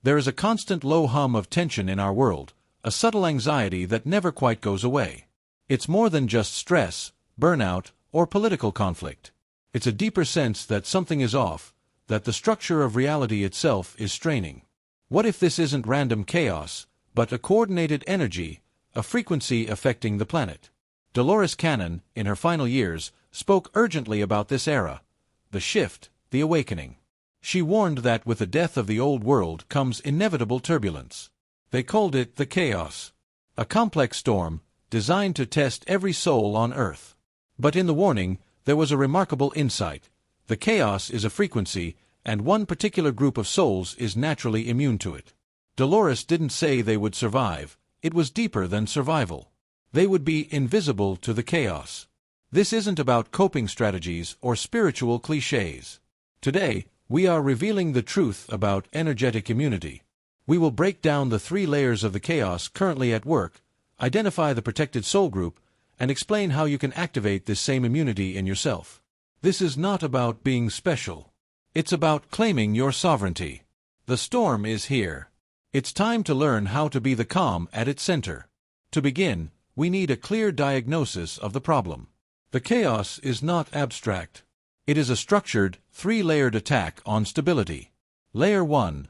There is a constant low hum of tension in our world, a subtle anxiety that never quite goes away. It's more than just stress, burnout, or political conflict. It's a deeper sense that something is off, that the structure of reality itself is straining. What if this isn't random chaos, but a coordinated energy, a frequency affecting the planet? Dolores Cannon, in her final years, spoke urgently about this era, the shift, the awakening. She warned that with the death of the old world comes inevitable turbulence. They called it the chaos, a complex storm designed to test every soul on Earth. But in the warning, there was a remarkable insight. The chaos is a frequency, and one particular group of souls is naturally immune to it. Dolores didn't say they would survive. It was deeper than survival. They would be invisible to the chaos. This isn't about coping strategies or spiritual cliches. Today, we are revealing the truth about energetic immunity. We will break down the 3 layers of the chaos currently at work, identify the protected soul group, and explain how you can activate this same immunity in yourself. This is not about being special. It's about claiming your sovereignty. The storm is here. It's time to learn how to be the calm at its center. To begin, we need a clear diagnosis of the problem. The chaos is not abstract. It is a structured, 3-layered attack on stability. Layer 1.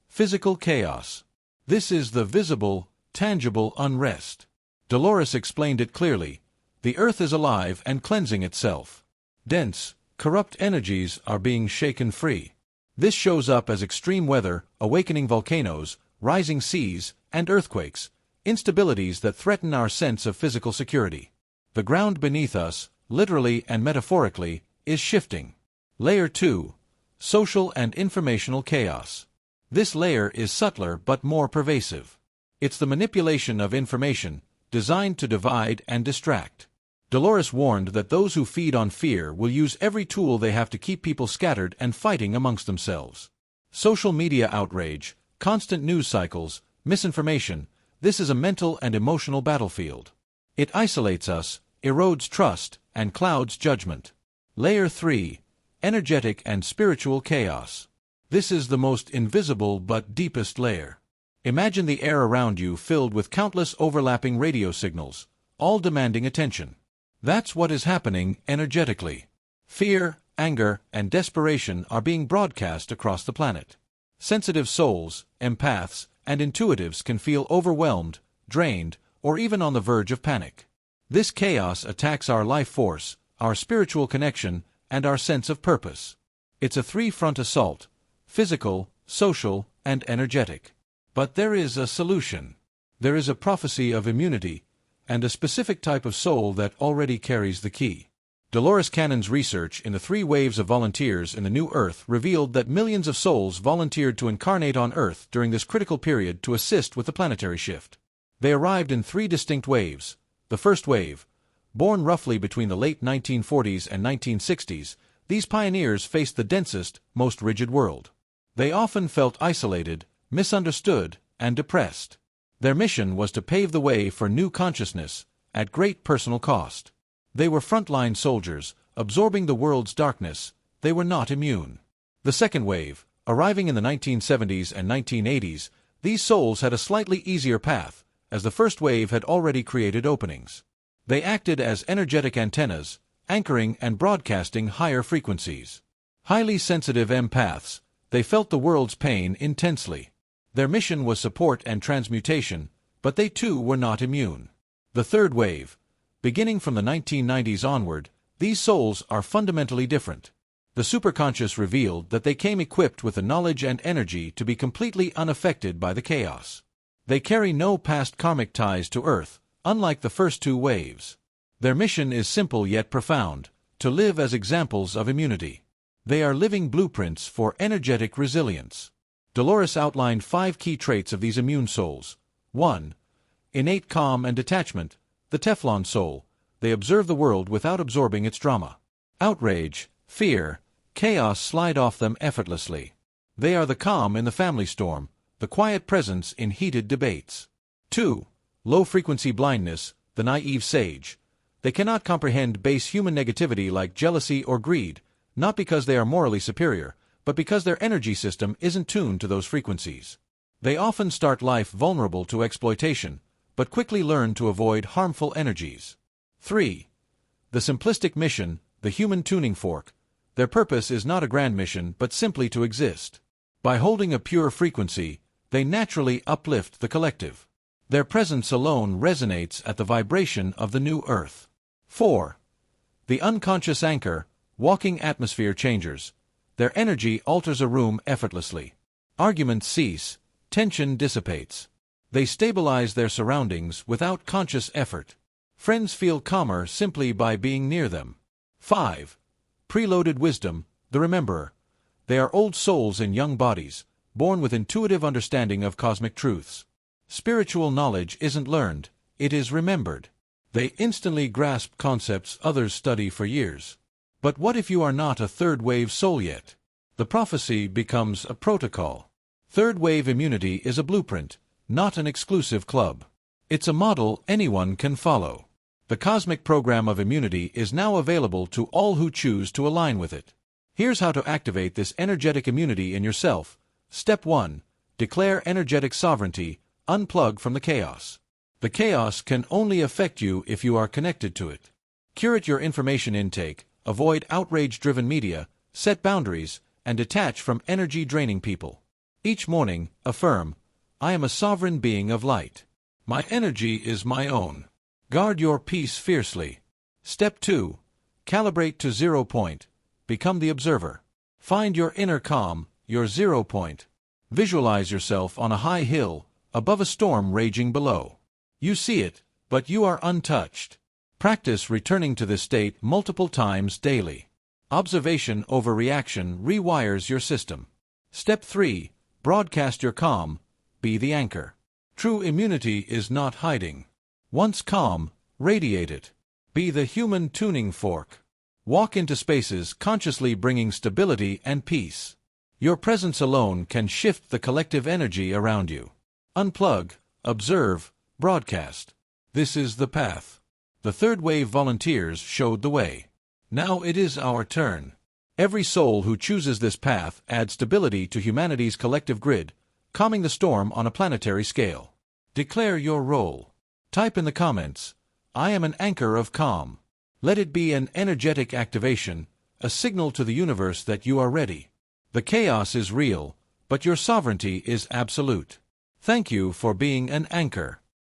Physical chaos. This is the visible, tangible unrest. Dolores explained it clearly. The earth is alive and cleansing itself. Dense, corrupt energies are being shaken free. This shows up as extreme weather, awakening volcanoes, rising seas, and earthquakes, instabilities that threaten our sense of physical security. The ground beneath us, literally and metaphorically, is shifting. Layer 2. Social and informational chaos. This layer is subtler but more pervasive. It's the manipulation of information, designed to divide and distract. Dolores warned that those who feed on fear will use every tool they have to keep people scattered and fighting amongst themselves. Social media outrage, constant news cycles, misinformation, this is a mental and emotional battlefield. It isolates us, erodes trust, and clouds judgment. Layer 3. Energetic and spiritual chaos. This is the most invisible but deepest layer. Imagine the air around you filled with countless overlapping radio signals, all demanding attention. That's what is happening energetically. Fear, anger, and desperation are being broadcast across the planet. Sensitive souls, empaths, and intuitives can feel overwhelmed, drained, or even on the verge of panic. This chaos attacks our life force, our spiritual connection, and our sense of purpose. It's a 3-front assault: physical, social, and energetic. But there is a solution. There is a prophecy of immunity, and a specific type of soul that already carries the key. Dolores Cannon's research in the 3 waves of volunteers in the New Earth revealed that millions of souls volunteered to incarnate on Earth during this critical period to assist with the planetary shift. They arrived in 3 distinct waves. The first wave, born roughly between the late 1940s and 1960s, these pioneers faced the densest, most rigid world. They often felt isolated, misunderstood, and depressed. Their mission was to pave the way for new consciousness, at great personal cost. They were frontline soldiers, absorbing the world's darkness. They were not immune. The second wave, arriving in the 1970s and 1980s, these souls had a slightly easier path, as the first wave had already created openings. They acted as energetic antennas, anchoring and broadcasting higher frequencies. Highly sensitive empaths, they felt the world's pain intensely. Their mission was support and transmutation, but they too were not immune. The third wave, beginning from the 1990s onward, these souls are fundamentally different. The superconscious revealed that they came equipped with the knowledge and energy to be completely unaffected by the chaos. They carry no past karmic ties to Earth, unlike the first 2 waves. Their mission is simple yet profound: to live as examples of immunity. They are living blueprints for energetic resilience. Dolores outlined 5 key traits of these immune souls. 1. Innate calm and detachment. The Teflon soul. They observe the world without absorbing its drama. Outrage, fear, chaos slide off them effortlessly. They are the calm in the family storm, the quiet presence in heated debates. 2. Low-frequency blindness. The naive sage. They cannot comprehend base human negativity like jealousy or greed, not because they are morally superior, but because their energy system isn't tuned to those frequencies. They often start life vulnerable to exploitation, but quickly learn to avoid harmful energies. 3. The simplistic mission, the human tuning fork. Their purpose is not a grand mission but simply to exist. By holding a pure frequency, they naturally uplift the collective. Their presence alone resonates at the vibration of the new earth. 4. The unconscious anchor, walking atmosphere changers. Their energy alters a room effortlessly. Arguments cease, tension dissipates. They stabilize their surroundings without conscious effort. Friends feel calmer simply by being near them. 5. Preloaded wisdom, the rememberer. They are old souls in young bodies, born with intuitive understanding of cosmic truths. Spiritual knowledge isn't learned, it is remembered. They instantly grasp concepts others study for years. But what if you are not a third-wave soul yet? The prophecy becomes a protocol. Third-wave immunity is a blueprint, not an exclusive club. It's a model anyone can follow. The cosmic program of immunity is now available to all who choose to align with it. Here's how to activate this energetic immunity in yourself. Step 1. Declare energetic sovereignty. Unplug from the chaos. The chaos can only affect you if you are connected to it. Curate your information intake, avoid outrage-driven media, set boundaries, and detach from energy-draining people. Each morning, affirm, I am a sovereign being of light. My energy is my own. Guard your peace fiercely. Step 2. Calibrate to 0 point. Become the observer. Find your inner calm, your 0 point. Visualize yourself on a high hill, above a storm raging below. You see it, but you are untouched. Practice returning to this state multiple times daily. Observation over reaction rewires your system. Step 3. Broadcast your calm. Be the anchor. True immunity is not hiding. Once calm, radiate it. Be the human tuning fork. Walk into spaces consciously bringing stability and peace. Your presence alone can shift the collective energy around you. Unplug, observe, broadcast. This is the path. The third wave volunteers showed the way. Now it is our turn. Every soul who chooses this path adds stability to humanity's collective grid, calming the storm on a planetary scale. Declare your role. Type in the comments, I am an anchor of calm. Let it be an energetic activation, a signal to the universe that you are ready. The chaos is real, but your sovereignty is absolute. Thank you for being an anchor.